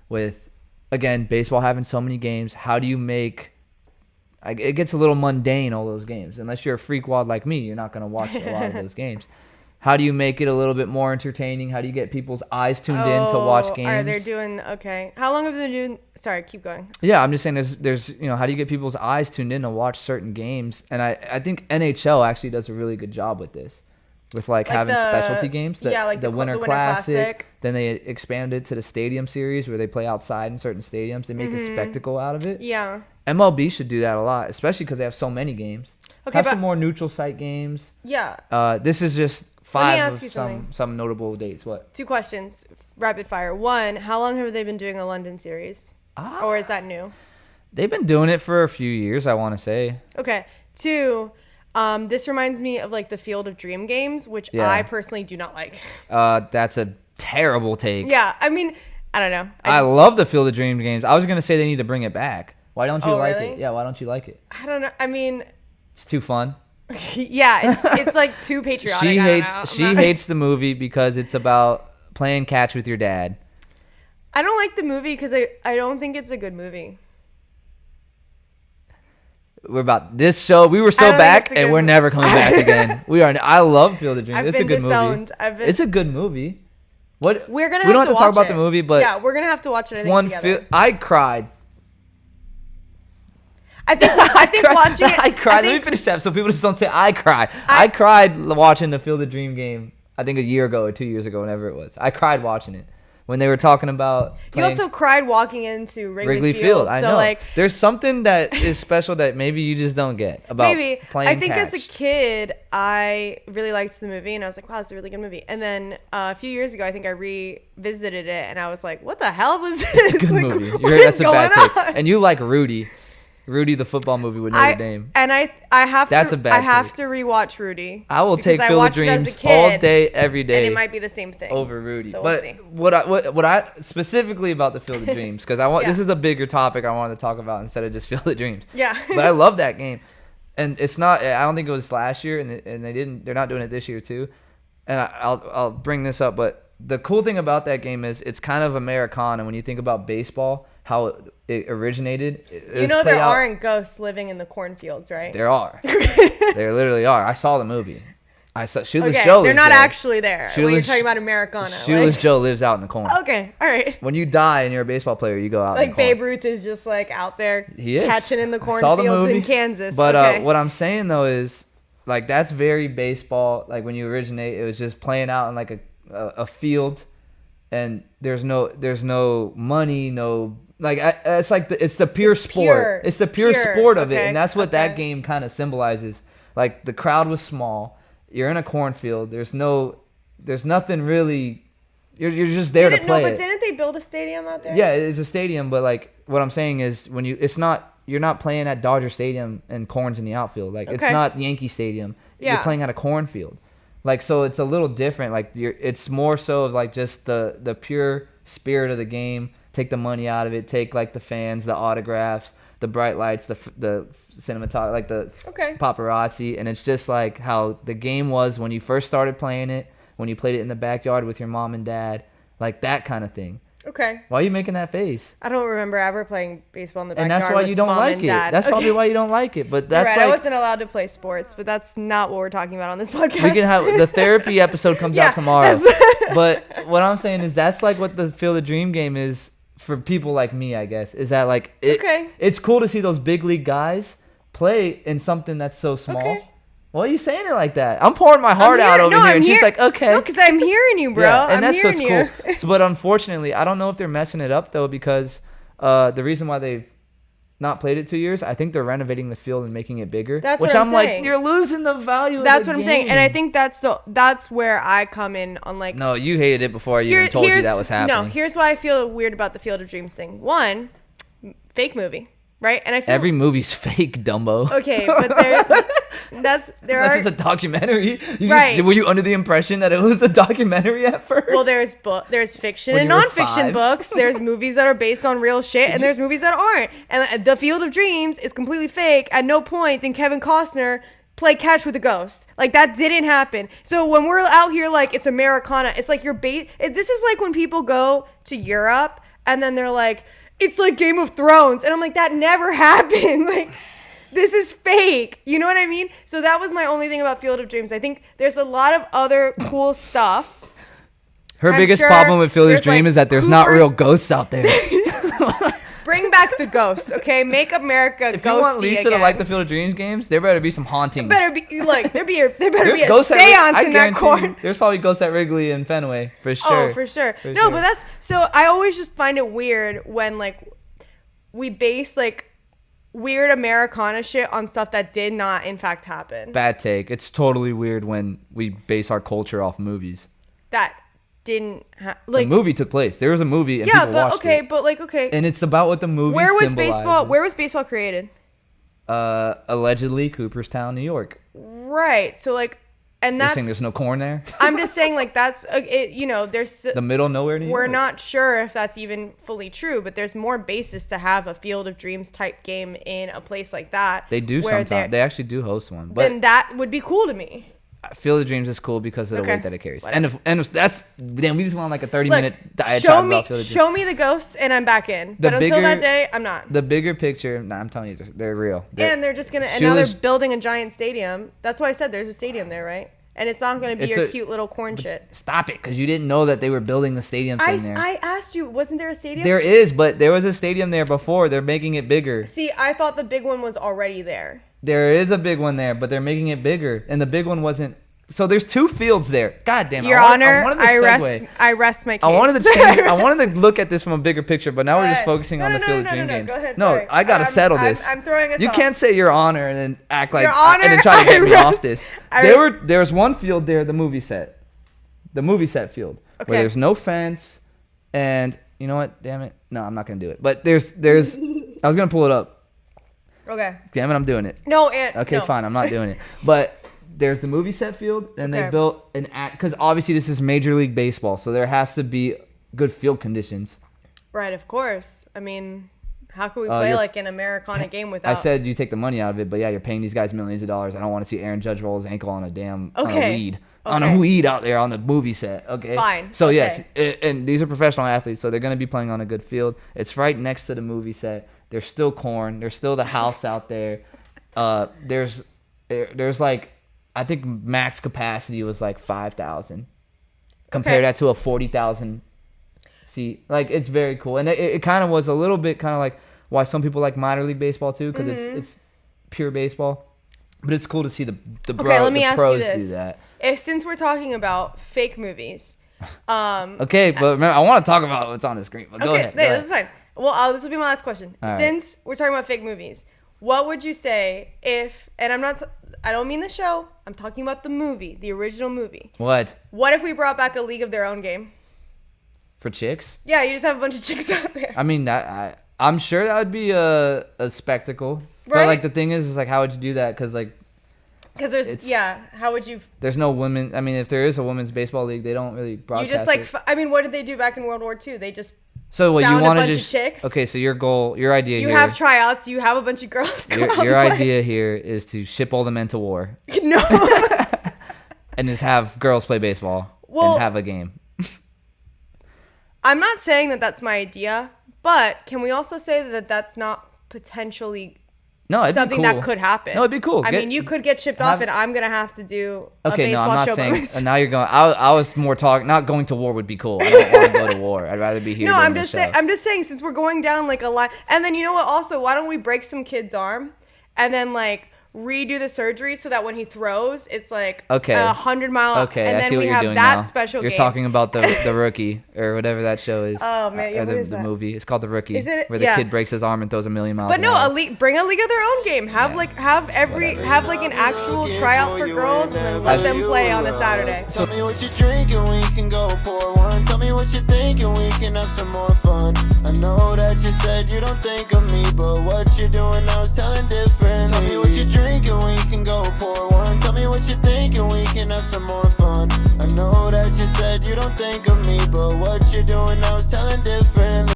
with, again, baseball having so many games. How do you make it gets a little mundane, all those games. Unless you're a freakwad like me, you're not going to watch a lot of those games. How do you make it a little bit more entertaining? How do you get people's eyes tuned in to watch games? Are they doing okay? How long have they been doing? Sorry, keep going. Yeah, I'm just saying there's how do you get people's eyes tuned in to watch certain games? And I think NHL actually does a really good job with this. With like having specialty games, the Winter Classic. Then they expanded to the Stadium Series where they play outside in certain stadiums. They make a spectacle out of it. Yeah. MLB should do that a lot, especially because they have so many games. Okay, have some more neutral site games. Yeah. This is just 5 of some notable dates. What? 2 questions, rapid fire. 1, how long have they been doing a London series? Or is that new? They've been doing it for a few years, I want to say. Okay. 2, this reminds me of like the Field of Dream games, which I personally do not like. That's a terrible take. Yeah, I mean, I don't know. I love the Field of Dream games. I was gonna say they need to bring it back. Why don't you like it? Yeah, why don't you like it? I don't know. I mean, it's too fun. Yeah, it's like too patriotic. She hates the movie because it's about playing catch with your dad. I don't like the movie because I don't think it's a good movie. We're about this show. We were so back, and we're never coming back again. We are. I love Field of Dreams. It's a good movie. It's a good movie. What we don't have to talk about the movie, but yeah, we're gonna have to watch it. Together. I cried. I think watching it. I cried. Let me finish that so people just don't say I cried. I cried watching the Field of Dream game. I think a year ago or 2 years ago, whenever it was. I cried watching it when they were talking about. You also cried walking into Wrigley Field. I know. Like, there's something that is special that maybe you just don't get about playing I think catch. as a kid, I really liked the movie, and I was like, wow, it's a really good movie. And then a few years ago, I think I revisited it, and I was like, what the hell was this? It's a good movie. That's a bad take. And you like Rudy, the football movie with Notre Dame. And I have to rewatch Rudy. I will take Field of Dreams all day, every day. And it might be the same thing over Rudy. So but we'll see. what I specifically about the Field of Dreams, because this is a bigger topic I wanted to talk about instead of just Field of Dreams. Yeah. But I love that game, and it's not. I don't think it was last year, and they're not doing it this year too. And I'll bring this up, but the cool thing about that game is it's kind of Americana when you think about baseball. How it originated. There aren't ghosts living in the cornfields, right? There are. There literally are. I saw the movie. I saw Shoeless Joe. They're not actually there. When you're talking about Americana. Shoeless Joe lives out in the corn. Okay, all right. When you die and you're a baseball player, you go out. Like Babe Ruth is just like out there catching in the cornfields in Kansas. But what I'm saying though is like that's very baseball. Like when you originate, it was just playing out in like a field, and there's no money, no. Like it's like it's the pure sport. It's the pure sport of it, and that's what that game kind of symbolizes. Like the crowd was small. You're in a cornfield. There's nothing really. You're just there to play. But didn't they build a stadium out there? Yeah, it's a stadium, but like what I'm saying is you're not playing at Dodger Stadium and corn's in the outfield. Like it's not Yankee Stadium. Yeah. You're playing at a cornfield. Like so, it's a little different. Like it's more so of like just the pure spirit of the game. Take the money out of it. Take like the fans, the autographs, the bright lights, the cinematography, like the paparazzi, and it's just like how the game was when you first started playing it, when you played it in the backyard with your mom and dad, like that kind of thing. Okay. Why are you making that face? I don't remember ever playing baseball in the backyard. And that's why you don't like it. That's probably why you don't like it. But that's right. I wasn't allowed to play sports, but that's not what we're talking about on this podcast. We can have the therapy episode comes out tomorrow. But what I'm saying is that's like what the Field of Dream game is. For people like me, I guess, is that like it's cool to see those big league guys play in something that's so small. Okay. Why are you saying it like that? I'm pouring my heart out over here, and she's like, okay. No, because I'm hearing you, bro. Yeah, and that's what's cool. So, but unfortunately, I don't know if they're messing it up though, because the reason why they've not played it 2 years, I think they're renovating the field and making it bigger. That's what I'm saying. Like, you're losing the value. That's what I'm saying, and I think that's where I come in on like. No, you hated it before I even told you that was happening. No, here's why I feel weird about the Field of Dreams thing. One, fake movie, right? And I feel every movie's fake, Dumbo. Okay, but this is a documentary. Right? Were you under the impression that it was a documentary at first? Well, there's fiction and nonfiction books. There's movies that are based on real shit, and there's movies that aren't. And the Field of Dreams is completely fake. At no point did Kevin Costner play catch with a ghost. Like that didn't happen. So when we're out here like it's Americana, it's like this is like when people go to Europe and then they're like, it's like Game of Thrones. And I'm like, that never happened. Like, this is fake. You know what I mean? So that was my only thing about Field of Dreams. I think there's a lot of other cool stuff. Her biggest problem with Field of Dreams is that there's not real ghosts out there. Bring back the ghosts, okay? Make America ghosty again. If you want Lisa to like the Field of Dreams games, there better be some hauntings. There better be a seance in that corner. There's probably ghosts at Wrigley and Fenway, for sure. Oh, for sure. No, but that's... So I always just find it weird when, like, we base, like, weird Americana shit on stuff that did not, in fact, happen. Bad take. It's totally weird when we base our culture off movies. That... didn't like the movie took place. There was a movie and people watched it. Okay. And it's about what the movie symbolizes. Where was baseball created? Allegedly Cooperstown, New York. Right. So like, and that's... You're saying there's no corn there? I'm just saying like that's, there's... The middle of nowhere, New York? We're not sure if that's even fully true, but there's more basis to have a Field of Dreams type game in a place like that. They do sometimes. They actually do host one. But then that would be cool to me. Field of Dreams is cool because of the weight that it carries. And that's... Damn, we just went on like a 30-minute diatribe about Field of Dreams. Show me the ghosts and I'm back in. But until that day, I'm not. The bigger picture... Nah, I'm telling you, they're real. And they're just going to... And now they're building a giant stadium. That's why I said there's a stadium there, right? And it's not going to be your cute little corn shit. Stop it, because you didn't know that they were building the stadium thing there. I asked you, wasn't there a stadium? There is, but there was a stadium there before. They're making it bigger. See, I thought the big one was already there. There is a big one there, but they're making it bigger. And the big one wasn't... So there's 2 fields there. God damn it. Your Honor, I rest my case. I wanted to look at this from a bigger picture, but now we're just focusing on the Field of Dream games. Go ahead, no, I got to settle this. I'm throwing us You off. Can't say Your Honor and then act like... Your Honor, and then try to get me off this. There's one field there, the movie set. The movie set field. Okay. Where there's no fence. And you know what? Damn it. No, I'm not going to do it. But there's... I was going to pull it up. Okay. Damn it, I'm doing it. No, Okay, fine. I'm not doing it. But... There's the movie set field, and they built an because obviously this is Major League Baseball, so there has to be good field conditions. Right, of course. I mean, how can we play like an Americana game without? I said you take the money out of it, but yeah, you're paying these guys millions of dollars. I don't want to see Aaron Judge roll his ankle on a damn on a weed out there on the movie set. Okay, fine. So yes, and these are professional athletes, so they're gonna be playing on a good field. It's right next to the movie set. There's still corn. There's still the house out there. There's like. I think max capacity was like 5,000. Compare that to a 40,000 seat. Like, it's very cool. And it kind of was a little bit kind of like why some people like minor league baseball too, because it's pure baseball. But it's cool to see the pros do that. Since we're talking about fake movies. Okay, but remember, I want to talk about what's on the screen. But go ahead. That's fine. Well, this will be my last question. Since we're talking about fake movies, what would you say if, and I don't mean the show, I'm talking about the movie, the original movie. What if we brought back a League of Their Own game? For chicks? Yeah, you just have a bunch of chicks out there. I mean, I'm sure that would be a spectacle. Right? But like the thing is like, how would you do that? Because there's how would you? There's no women. I mean, if there is a women's baseball league, they don't really broadcast. You just like, I mean, what did they do back in World War II? They just. So what you want to just? Chicks. Okay, so your idea. You have tryouts. You have a bunch of girls. Your idea here is to ship all the men to war. No. And just have girls play baseball and have a game. I'm not saying that that's my idea, but can we also say that that's not potentially something that could happen? No, it'd be cool. I mean, you could get shipped off, and I'm gonna have to do a baseball I'm not show. saying. And now you're going. I was more talking. Not going to war would be cool. I don't want to go to war. I'd rather be here. No, I'm just saying since we're going down like a line, and then you know what? Also, why don't we break some kid's arm, and then like redo the surgery so that when he throws, it's like 100-mile. Okay, and I then see what we you're have doing that now. special You're game. talking about the Rookie or whatever that show is. Oh man, or what is the that? movie. It's called The Rookie. Is it? Where the kid breaks his arm and throws 1,000,000 miles. But no, bring a League of Their Own game. Have an actual tryout for girls and then let them play on a Saturday. Tell me what you're drinking, we can go pour one. Tell me what you're thinking, we can have some more fun. I know that you said you don't think of me, but what you're doing